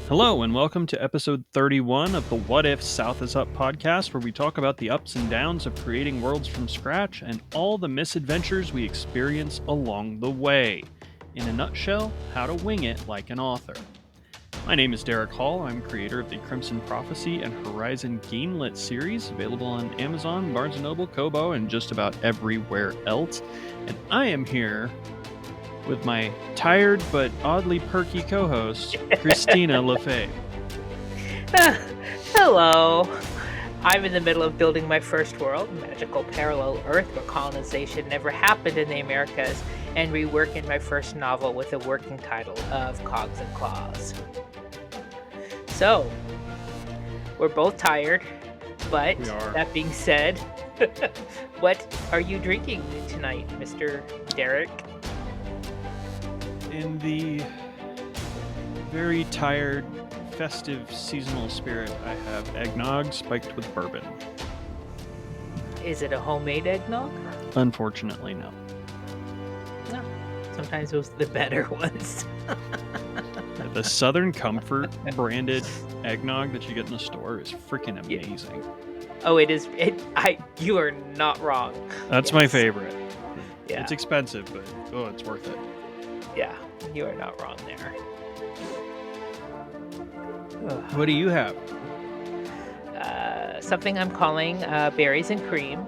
Hello, and welcome to episode 31 of the What If South is Up podcast, where we talk about the ups and downs of creating worlds from scratch and all the misadventures we experience along the way. In a nutshell, how to wing it like an author. My name is Derek Hall. I'm creator of the Crimson Prophecy and Horizon Gamelit series, available on Amazon, Barnes & Noble, Kobo, and just about everywhere else. And I am here with my tired but oddly perky co-host, Xtina LaFay. Hello. I'm in the middle of building my first world, magical parallel Earth where colonization never happened in the Americas, and reworking my first novel with a working title of Cogs and Claws. So, we're both tired, but that being said, what are you drinking tonight, Mr. Derrick? In the very tired, festive, seasonal spirit, I have eggnog spiked with bourbon. Is it a homemade eggnog? Unfortunately, no. No. Sometimes those are the better ones. The Southern Comfort branded eggnog that you get in the store is freaking amazing. Oh, it is. You are not wrong. That's my favorite. Yeah. It's expensive, but it's worth it. Yeah, you are not wrong there. What do you have? Something I'm calling berries and cream.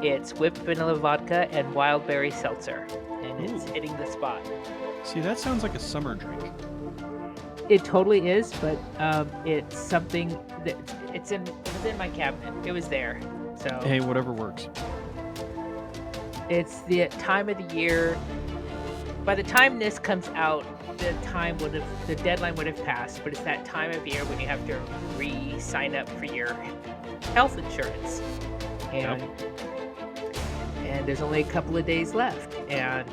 It's whipped vanilla vodka and wild berry seltzer, and it's hitting the spot. See, that sounds like a summer drink. It totally is, but it's something that it was in my cabinet. It was there. So hey, whatever works. It's the time of the year. By the time this comes out, the deadline would have passed, but it's that time of year when you have to re-sign up for your health insurance. And there's only a couple of days left. And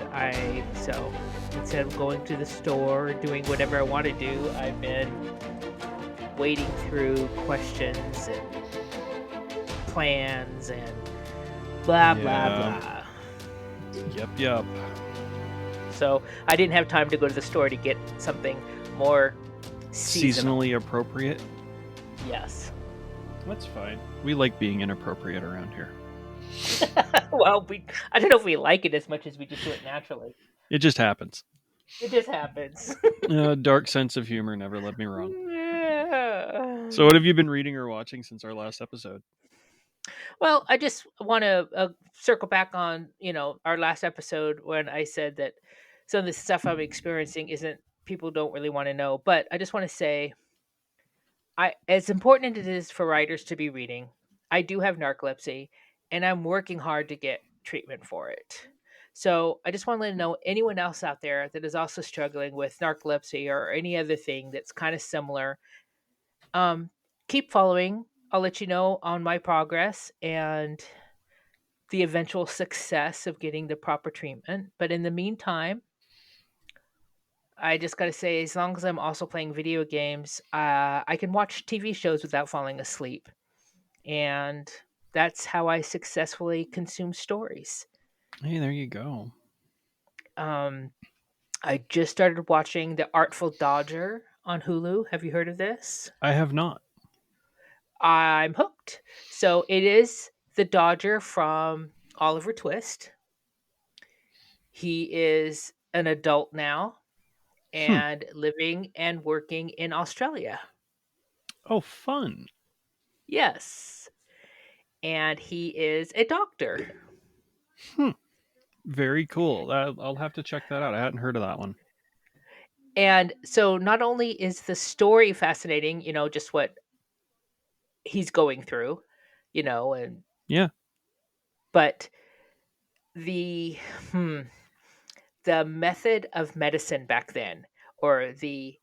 so instead of going to the store or doing whatever I want to do, I've been wading through questions and plans and blah, blah, blah. Yep. So I didn't have time to go to the store to get something more seasonally appropriate. Yes. That's fine. We like being inappropriate around here. Well, I don't know if we like it as much as we just do it naturally. It just happens. It just happens. Dark sense of humor never led me wrong. Yeah. So what have you been reading or watching since our last episode? Well, I just want to circle back on, our last episode when I said that some of the stuff I'm experiencing people don't really want to know. But I just want to say, as important as it is for writers to be reading, I do have narcolepsy, and I'm working hard to get treatment for it. So I just want to let know anyone else out there that is also struggling with narcolepsy or any other thing that's kind of similar. Keep following. I'll let you know on my progress and the eventual success of getting the proper treatment. But in the meantime, I just got to say, as long as I'm also playing video games, I can watch TV shows without falling asleep. And that's how I successfully consume stories. Hey, there you go. I just started watching The Artful Dodger on Hulu. Have you heard of this? I have not. I'm hooked. So it is the Dodger from Oliver Twist. He is an adult now and living and working in Australia. Oh, fun. Yes. And he is a doctor. Very cool. I'll have to check that out. I hadn't heard of that one. And so not only is the story fascinating, just what he's going through, and yeah, but the method of medicine back then, or the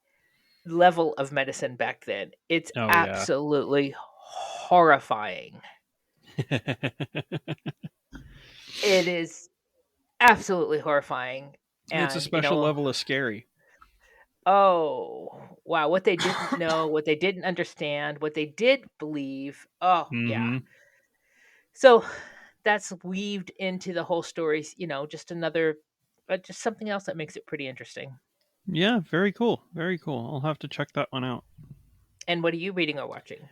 level of medicine back then, it's absolutely horrifying. It is absolutely horrifying. And, it's a special level of scary. Oh, wow. What they didn't know, what they didn't understand, what they did believe. Oh, yeah. So that's weaved into the whole story, just something else that makes it pretty interesting. Yeah, very cool. Very cool. I'll have to check that one out. And what are you reading or watching?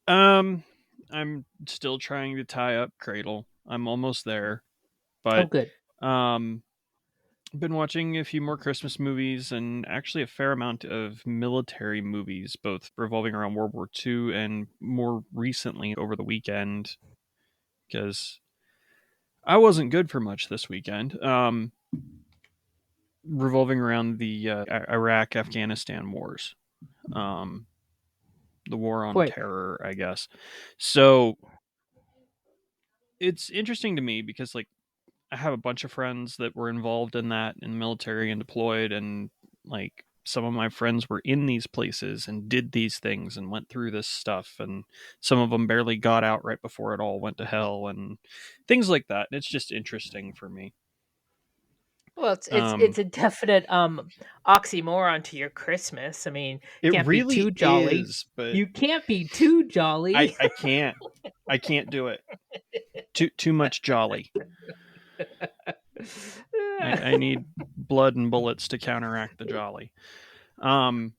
Um, I'm still trying to tie up Cradle. I'm almost there, Oh, but good. um, I've been watching a few more Christmas movies and actually a fair amount of military movies, both revolving around World War II and more recently over the weekend, because I wasn't good for much this weekend. Revolving around the Iraq Afghanistan wars, um, the war on Right. terror, I guess. So it's interesting to me because, like, I have a bunch of friends that were involved in that in the military and deployed, and like some of my friends were in these places and did these things and went through this stuff, and some of them barely got out right before it all went to hell and things like that. It's just interesting for me. Well, it's Um, it's a definite oxymoron to your Christmas. I mean, it can't be really too jolly. is, but You can't be too jolly. I can't. I can't do it. Too much jolly. I need blood and bullets to counteract the jolly. Um,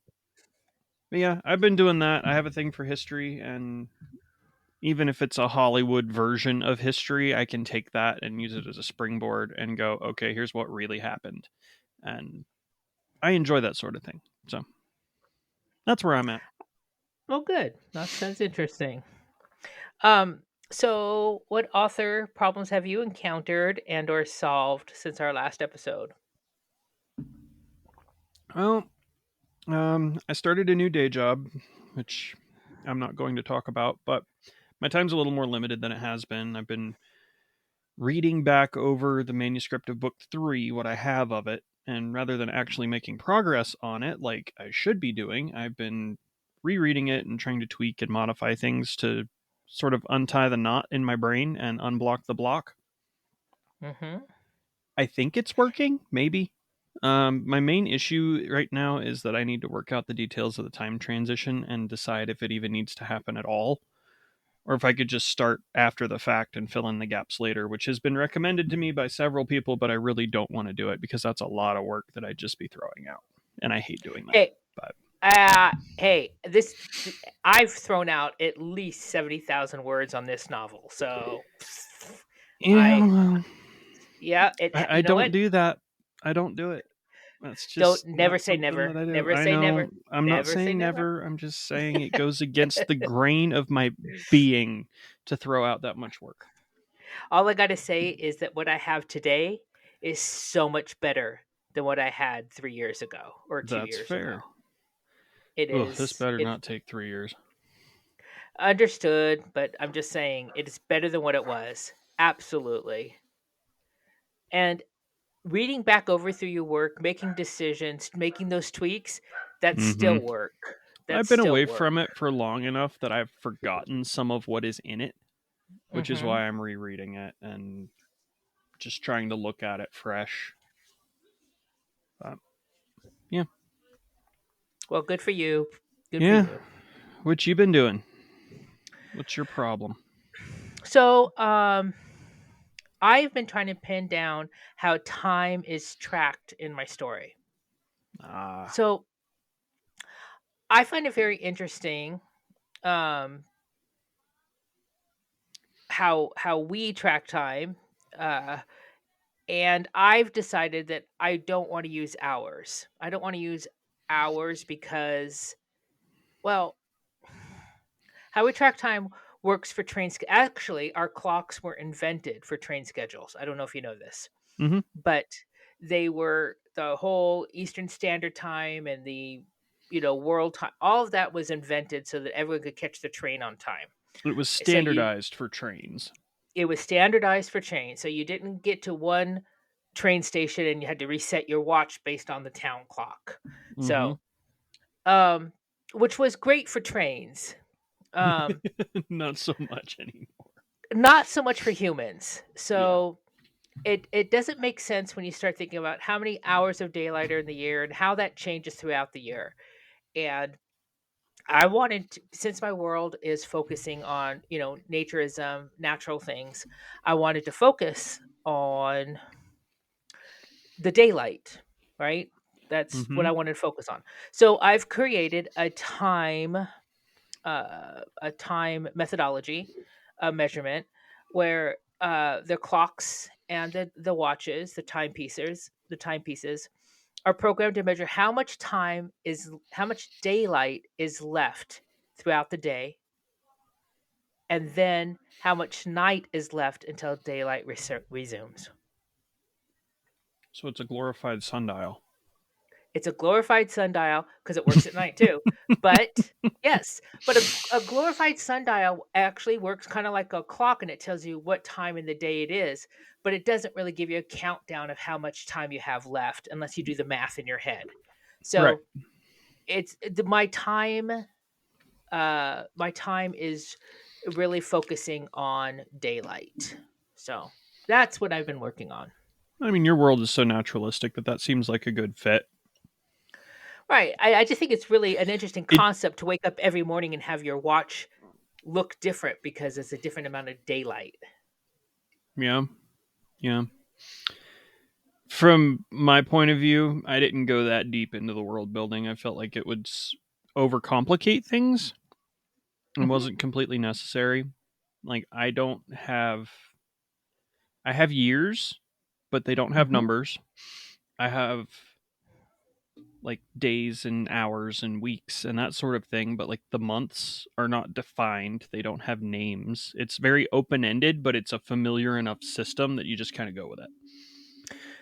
but yeah, I've been doing that. I have a thing for history, and even if it's a Hollywood version of history, I can take that and use it as a springboard and go, okay, here's what really happened. And I enjoy that sort of thing. So that's where I'm at. Oh, good. That sounds interesting. Um, so what author problems have you encountered and or solved since our last episode? Well, I started a new day job, which I'm not going to talk about, but my time's a little more limited than it has been. I've been reading back over the manuscript of book three, what I have of it, and rather than actually making progress on it like I should be doing, I've been rereading it and trying to tweak and modify things to sort of untie the knot in my brain and unblock the block. Mhm. I think it's working, maybe. My main issue right now is that I need to work out the details of the time transition and decide if it even needs to happen at all, or if I could just start after the fact and fill in the gaps later, which has been recommended to me by several people, but I really don't want to do it because that's a lot of work that I'd just be throwing out. And I hate doing that. Hey, But hey, I've thrown out at least 70,000 words on this novel. So yeah, I well, yeah, I you know don't what? do that. I don't do it. That's Don't just never not say something never. that I do. Never I say know never. I'm not Never say saying never. never. I'm just saying it goes against the grain of my being to throw out that much work. All I got to say is that what I have today is so much better than what I had 3 years ago or 2 That's years ago. fair. It Ugh, this is better it's not take 3 years. understood, but I'm just saying it is better than what it was. Absolutely. And reading back over through your work, making decisions, making those tweaks, that's Hmm. still work. That's I've been still away work. from it for long enough that I've forgotten some of what is in it, which is Mhm. why I'm rereading it and just trying to look at it fresh. But yeah, Well, good for you. Good for yeah. you. What you been doing? What's your problem? So, I've been trying to pin down how time is tracked in my story. Ah, So, I find it very interesting um, how we track time, uh, and I've decided that I don't want to use hours. I don't want to use hours because, well, how we track time works for actually, our clocks were invented for train schedules. I don't know if you know this, mm-hmm. but they were the whole Eastern Standard Time and the world time. All of that was invented so that everyone could catch the train on time. It was So you standardized for trains. it was standardized for trains. So you didn't get to one train station and you had to reset your watch based on the town clock. Mm-hmm. So, um, which was great for trains. Um, Not so much anymore. Not so much for humans. Yeah. So it doesn't make sense when you start thinking about how many hours of daylight are in the year and how that changes throughout the year. And I wanted to, since my world is focusing on, naturism, natural things, I wanted to focus on the daylight, right? That's what Mm-hmm. I wanted to focus on. So I've created a time methodology, a measurement where the clocks and the watches, the timepieces are programmed to measure how much daylight is left throughout the day, and then how much night is left until daylight resumes. So it's a glorified sundial. It's a glorified sundial because it works at night too. But yes, but a glorified sundial actually works kind of like a clock, and it tells you what time in the day it is, but it doesn't really give you a countdown of how much time you have left unless you do the math in your head. Right. So my time is really focusing on daylight. So that's what I've been working on. I mean, your world is so naturalistic that that seems like a good fit. Right. I just think it's really an interesting It, concept to wake up every morning and have your watch look different because it's a different amount of daylight. yeah, yeah. From my point of view, I didn't go that deep into the world building. I felt like it would overcomplicate things and Hmm. wasn't completely necessary. Like I have years, but they don't have Hmm. numbers. I have like days and hours and weeks and that sort of thing, but like the months are not defined. They don't have names. It's very open ended, but it's a familiar enough system that you just kind of go with it,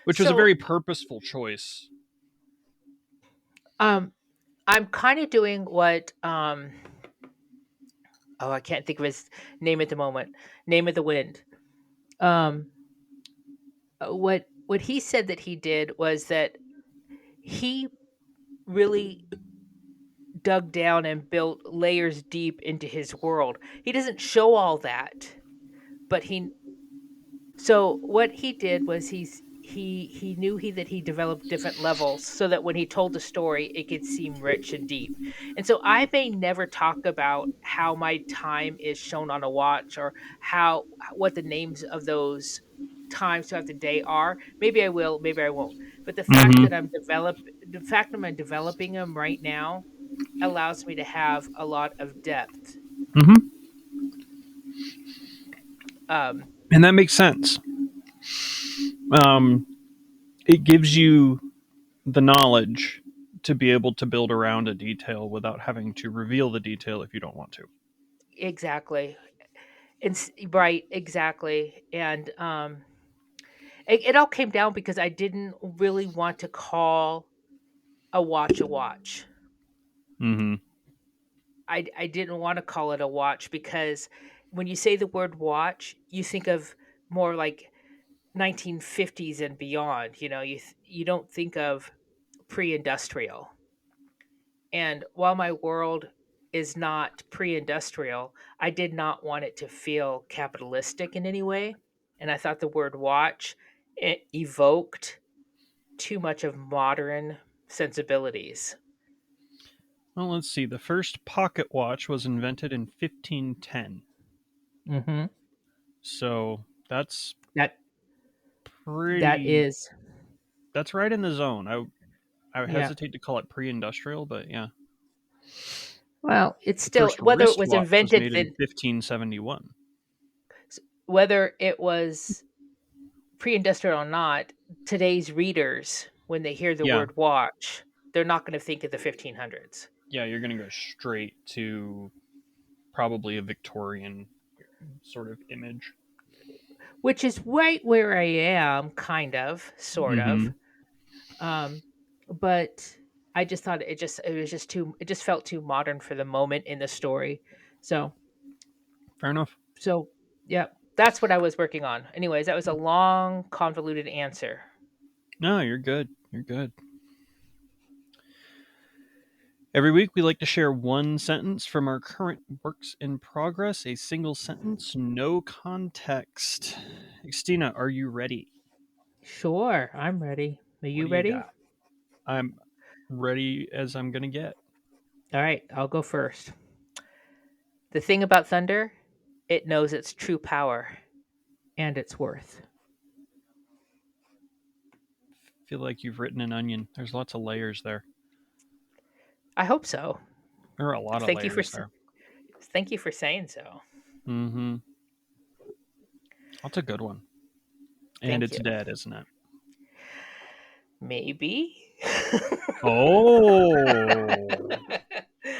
which was a So very purposeful choice. um, I'm kind of doing what oh, I can't think of his name at the moment. Name of the Wind. Um, what he said that he did was that he really dug down and built layers deep into his world. He doesn't show all that, but he so what he did was he knew he developed different levels so that when he told the story it could seem rich and deep. And so I may never talk about how my time is shown on a watch or how what the names of those times throughout the day are. Maybe I will, maybe I won't. But Mm-hmm. the fact that I'm developing them right now allows me to have a lot of depth. Mm-hmm. Um, And that makes sense. Um, it gives you the knowledge to be able to build around a detail without having to reveal the detail if you don't want to. exactly. Right, exactly. And it all came down because I didn't really want to call a watch. Mm-hmm. I didn't want to call it a watch because when you say the word watch, you think of more like 1950s and beyond. You know, you don't think of pre-industrial. And while my world is not pre-industrial, I did not want it to feel capitalistic in any way. And I thought the word watch evoked too much of modern sensibilities. Well, let's see. The first pocket watch was invented in 1510. Hmm. So That that pretty. is, That's right in the zone. I yeah. hesitate to call it pre-industrial, but yeah. Well, it's The still first whether it was wristwatch was invented made in then 1571. whether it was pre-industrial or not. Today's readers, when they hear the Yeah, word watch, they're not going to think of the 1500s, yeah. You're gonna go straight to probably a Victorian sort of image. which is right where I am, kind of, sort Mm-hmm. of. Um, but I just thought it was just too it just felt too modern for the moment in the story. So Fair enough. so yeah, that's what I was working on. Anyways, that was a long, convoluted answer. No, you're good. You're good. Every week, we like to share one sentence from our current works in progress, a single sentence, no context. Xtina, are you ready? Sure, I'm ready. Are What you do you ready? got? I'm ready as I'm going to get. All right, I'll go first. The thing about thunder, it knows its true power and its worth. I feel like you've written an onion. There's lots of layers there. I hope so. There are a lot of Thank you for layers s- there. thank you for saying so. Mm-hmm. That's a good one. And Thank it's you. dead, isn't it? Maybe. Oh,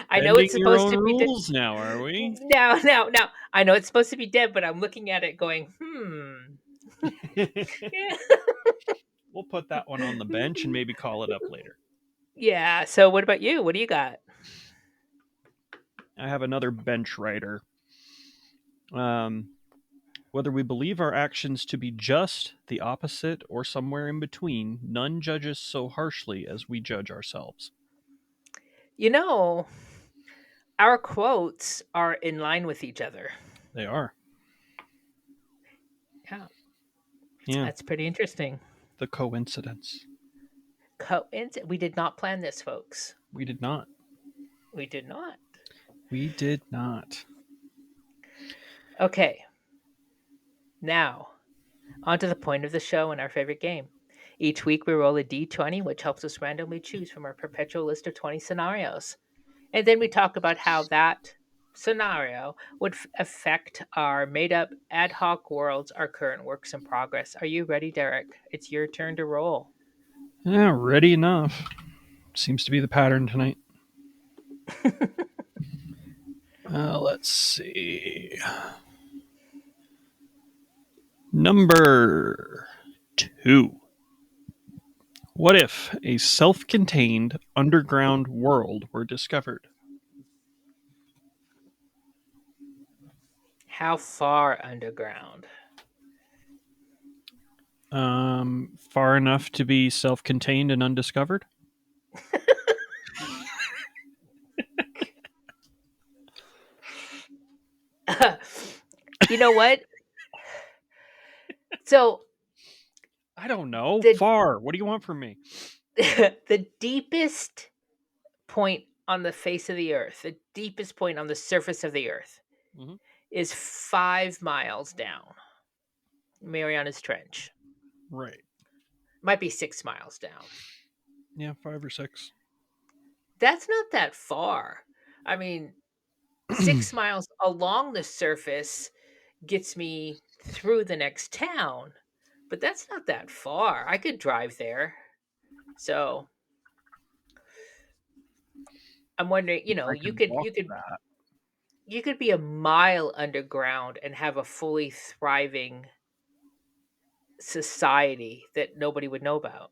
I know bending it's your supposed own to be dead. rules now, are we? Now, now, now. I know it's supposed to be dead, but I'm looking at it going, We'll put that one on the bench and maybe call it up later. Yeah. So, what about you? What do you got? I have another bench writer. Um, Whether we believe our actions to be just, the opposite, or somewhere in between, none judges so harshly as we judge ourselves. You know, our quotes are in line with each other. They are. Yeah, Yeah, that's pretty interesting. the coincidence. We did not plan this, folks. We did not. We did not. We did not. Okay, now on to the point of the show and our favorite game. Each week we roll a d20, which helps us randomly choose from our perpetual list of 20 scenarios. And then we talk about how that scenario would affect our made up ad hoc worlds, our current works in progress. Are you ready, Derek? It's your turn to roll. Yeah, ready enough. Seems to be the pattern tonight. Let's see. Number 2. What if a self contained underground world were discovered? How far underground? Far enough to be self contained and undiscovered? You know what? So I don't know. the Far. What do you want from me? the deepest point on the face of the earth, the deepest point on the surface of the earth, Hmm. is 5 miles down. Mariana's Trench Right. might be 6 miles down. Yeah, 5 or 6. That's not that far. I mean, 6 miles along the surface gets me through the next town, but that's not that far. I could drive there. So I'm wondering, I you could could walk you could that. you could be a mile underground and have a fully thriving society that nobody would know about.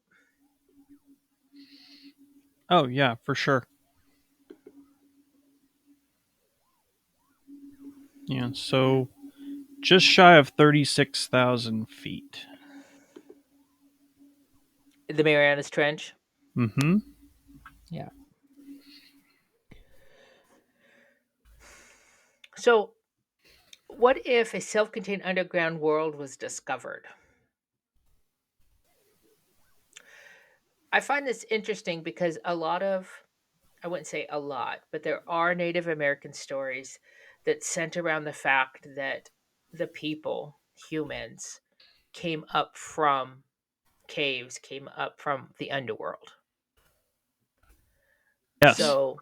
Oh, yeah, for sure. Yeah, so just shy of 36,000 feet. The Marianas Trench. Mm hmm. Yeah. So, what if a self-contained underground world was discovered? I find this interesting because I wouldn't say a lot, but there are Native American stories that center around the fact that the people, humans, came up from caves, came up from the underworld. Yes. So,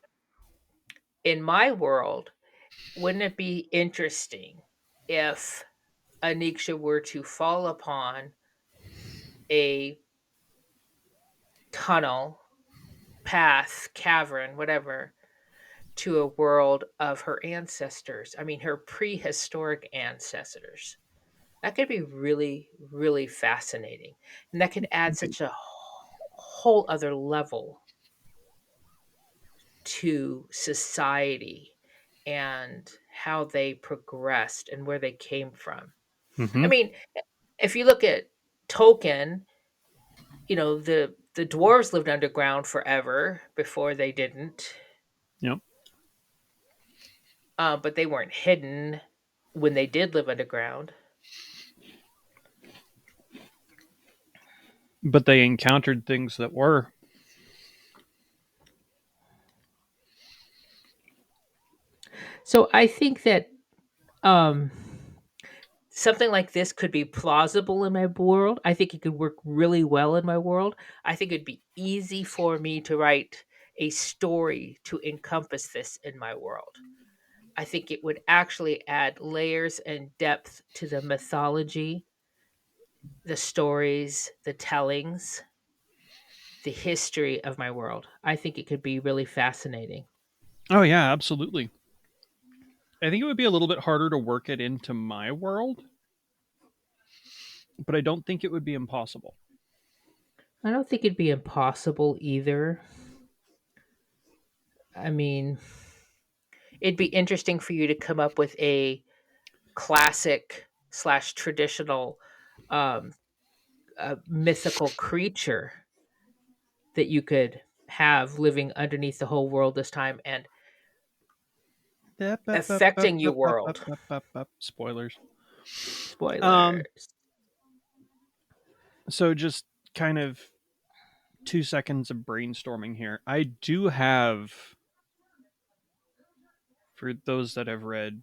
in my world, wouldn't it be interesting if Aniksha were to fall upon a tunnel, path, cavern, whatever, to a world of her ancestors? I mean, her prehistoric ancestors. That could be really, really fascinating. And that could add such a whole other level to society and how they progressed and where they came from. Mm I hmm. mean, if you look at Tolkien, the dwarves lived underground forever before they didn't, Yep. but they weren't hidden when they did live underground. But they encountered things that were. So I think that um, something like this could be plausible in my world. I think it could work really well in my world. I think it'd be easy for me to write a story to encompass this in my world. I think it would actually add layers and depth to the mythology, the stories, the tellings, the history of my world. I think it could be really fascinating. Oh yeah, absolutely. I think it would be a little bit harder to work it into my world, but I don't think it would be impossible. I don't think it'd be impossible either. I mean, it'd be interesting for you to come up with a classic slash traditional um, mythical creature that you could have living underneath the whole world this time and affecting your world. Spoilers. Um, Spoilers. so just kind of 2 seconds of brainstorming here. I do have, for those that have read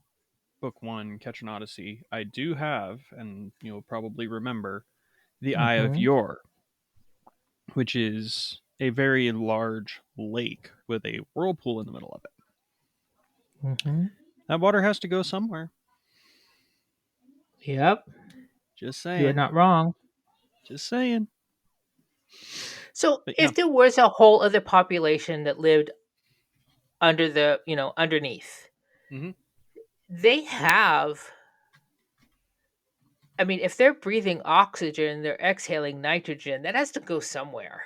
book one, Catch an Odyssey, I do have, and you'll probably remember, the Eye of Mm-hmm. Yor, which is a very large lake with a whirlpool in the middle of it. Mm-hmm. That water has to go somewhere. Yep, Just you're saying. not wrong. Just saying. So, But yeah. if there was a whole other population that lived under the, underneath, Mm-hmm. they have. I mean, if they're breathing oxygen, they're exhaling nitrogen. That has to go somewhere.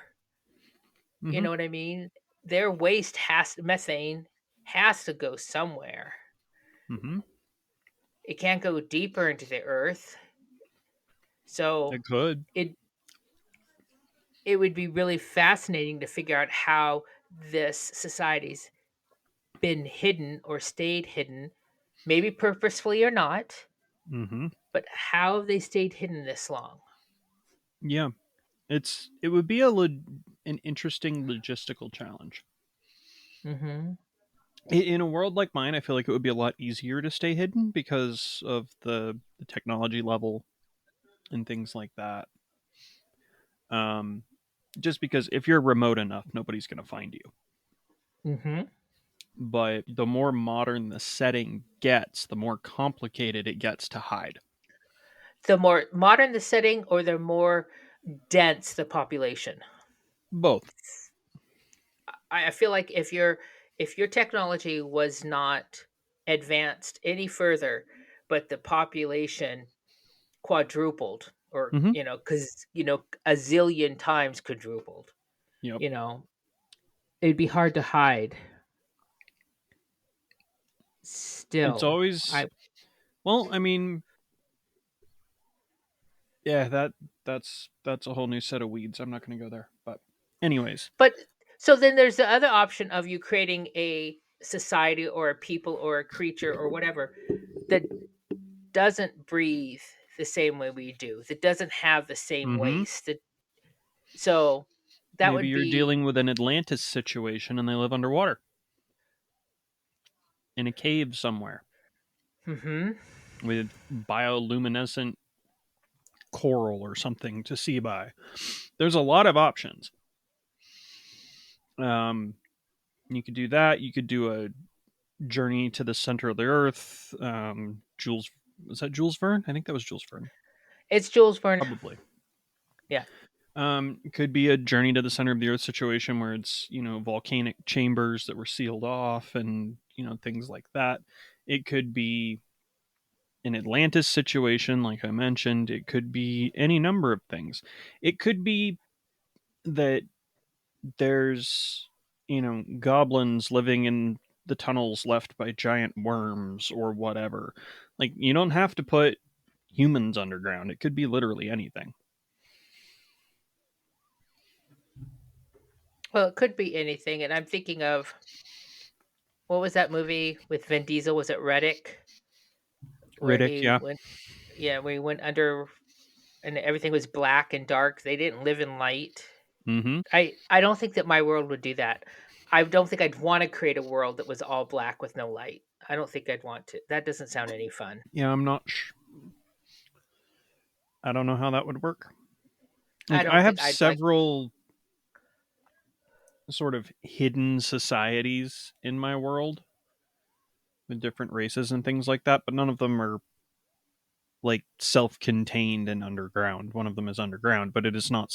You Mm-hmm. know what I mean? Their waste has methane has to go somewhere. Mm-hmm. It can't go deeper into the earth. So It could. it it would be really fascinating to figure out how this society's been hidden or stayed hidden, maybe purposefully or not, Mm-hmm. but how have they stayed hidden this long? Yeah. It would be an interesting logistical challenge. Mm-hmm. In a world like mine, I feel like it would be a lot easier to stay hidden because of the technology level and things like that. Um, just because if you're remote enough, nobody's going to find you. Mm-hmm. But the more modern the setting gets, the more complicated it gets to hide. The more modern the setting or the more dense the population. Both. I feel like if your technology was not advanced any further, but the population quadrupled or Mm-hmm. because a zillion times quadrupled, Yep. you know it'd be hard to hide It's still. always I well. I mean, yeah. That's a whole new set of weeds. I'm not going to go there. But anyways. But so then there's the other option of you creating a society or a people or a creature or whatever that doesn't breathe the same way we do, that doesn't have the same Mm-hmm. waste, so that Maybe would you're be. dealing with an Atlantis situation and they live underwater in a cave somewhere Hmm. with bioluminescent coral or something to see by. There's a lot of options. Um, you could do that. You could do a journey to the center of the earth. Jules, was that Jules Verne? I think that was Jules Verne. It's Jules Verne. Probably. Yeah. It could be a journey to the center of the earth situation where it's, volcanic chambers that were sealed off and, things like that. It could be an Atlantis situation, like I mentioned. It could be any number of things. It could be that there's, goblins living in the tunnels left by giant worms or whatever. Like, you don't have to put humans underground, it could be literally anything. Well, it could be anything, and I'm thinking of what was that movie with Vin Diesel? Was it Reddick, where Riddick, he yeah. went? Yeah, where he went under and everything was black and dark. They didn't live in light. Mm-hmm. I don't think that my world would do that. I don't think I'd want to create a world that was all black with no light. I don't think I'd want to. That doesn't sound any fun. Yeah, I don't know how that would work. I Like, I don't have think I'd like. several sort of hidden societies in my world with different races and things like that, but none of them are like self-contained and underground. One of them is underground, but it's not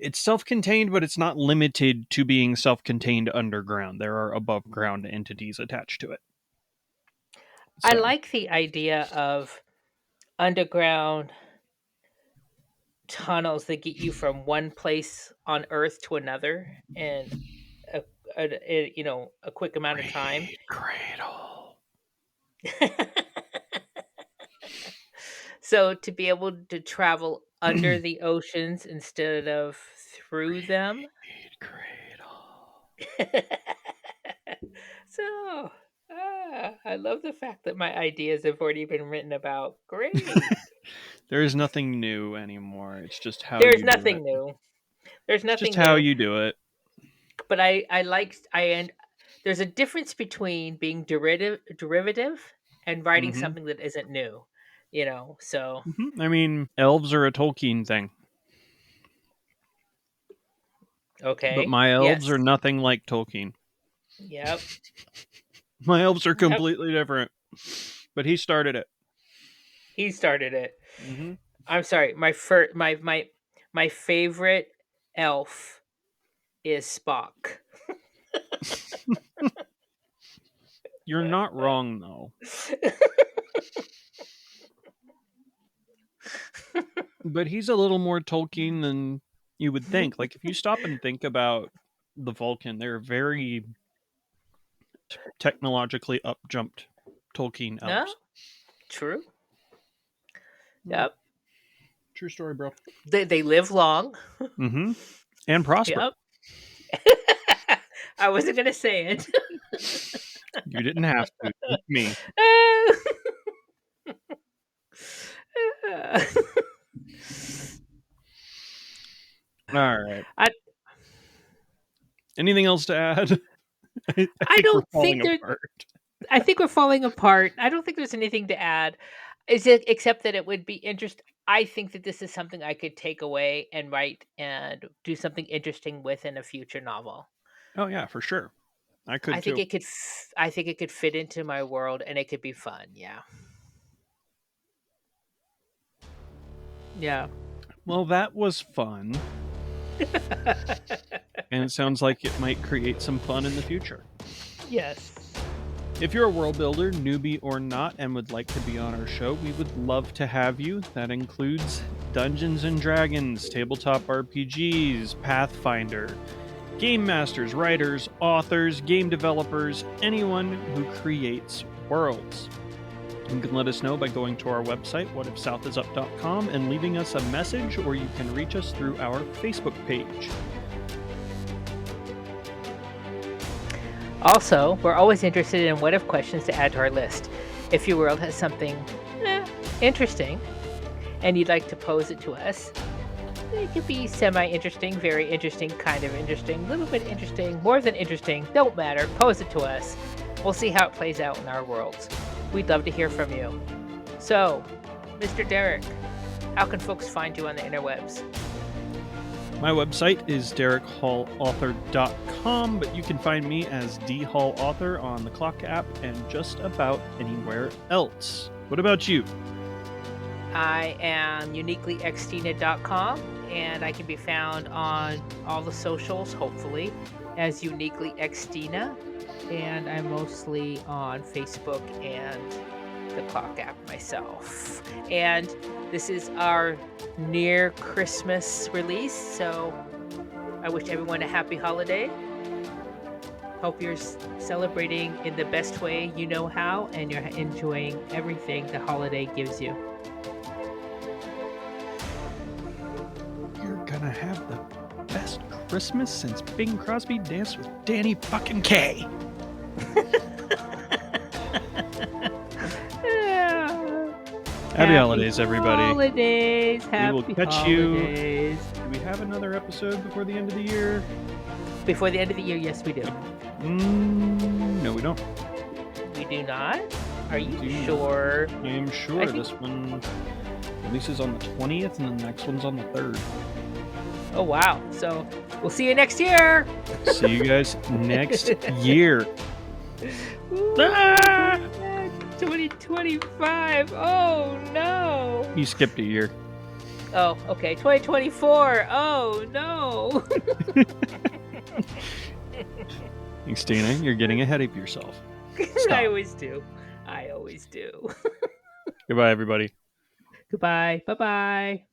it's self-contained, but it's not limited to being self-contained underground. There are above ground entities attached to it. I So, like the idea of underground tunnels that get you from one place on Earth to another in a, a quick amount of time. Raid Cradle. So to be able to travel under the oceans instead of through them. Raid Cradle. So, I love the fact that my ideas have already been written about. Great. There is nothing new anymore. It's just how There's you do nothing it. new. There's It's just nothing how new. you do it. But there's a difference between being derivative and writing Mm-hmm. something that isn't new. You know, so Mm-hmm. I mean, elves are a Tolkien thing, but okay. my elves Yes. are nothing like Tolkien. Yep. My elves are Yep. completely different. But he started it. He started it. Mm-hmm. I'm sorry. My favorite elf is Spock. You're not wrong, though. But he's a little more Tolkien than you would think. Like, if you stop and think about the Vulcan, they're very technologically up-jumped Tolkien No, elves. true. Mm. Yep. True story, bro. They live long. Mm-hmm. And prosper. Yep. I wasn't gonna say it. You didn't have to. Just me. All right. I Anything else to add? I I think we're don't falling think there. apart. I think we're falling apart. I don't think there's anything to add. Is it except that it would be interesting? I think that this is something I could take away and write and do something interesting with in a future novel. Oh yeah, for sure. I I could think too. it could. I think it could fit into my world, and it could be fun. Yeah. Yeah. Well, that was fun. And it sounds like it might create some fun in the future. Yes. If you're a world builder, newbie or not, and would like to be on our show, we would love to have you. That includes Dungeons and Dragons, tabletop RPGs, Pathfinder, game masters, writers, authors, game developers, anyone who creates worlds. You can let us know by going to our website, whatifsouthisup.com, and leaving us a message, or you can reach us through our Facebook page. Also, we're always interested in what if questions to add to our list. If your world has something interesting and you'd like to pose it to us, it could be semi-interesting, very interesting, kind of interesting, a little bit interesting, more than interesting, don't matter, pose it to us. We'll see how it plays out in our worlds. We'd love to hear from you. So, Mr. Derrick, how can folks find you on the interwebs? My website is derrickhallauthor.com, but you can find me as D Hall Author on the Clock app and just about anywhere else. What about you? I am uniquelyxtina.com, and I can be found on all the socials, hopefully, as Uniquely Xtina, and I'm mostly on Facebook and the Clock app myself. And this is our near Christmas release, so I wish everyone a happy holiday. Hope you're celebrating in the best way you know how, and you're enjoying everything the holiday gives you. You're gonna have the best Christmas since Bing Crosby danced with Danny fucking Kaye. Happy holidays, everybody. Holidays, happy We will catch holidays. Do we have another episode before the end of the year? Before the end of the year, yes, we do. No, we don't. We do not? Are you sure? I am sure. This one releases on the 20th, and the next one's on the 3rd. Oh, wow. So we'll see you next year. See you guys next year. Ooh, 2025. Oh, no. You skipped a year. Oh, okay. 2024. Oh, no. Xtina, you're getting ahead of yourself. Stop. I always do. I always do. Goodbye, everybody. Goodbye. Bye-bye.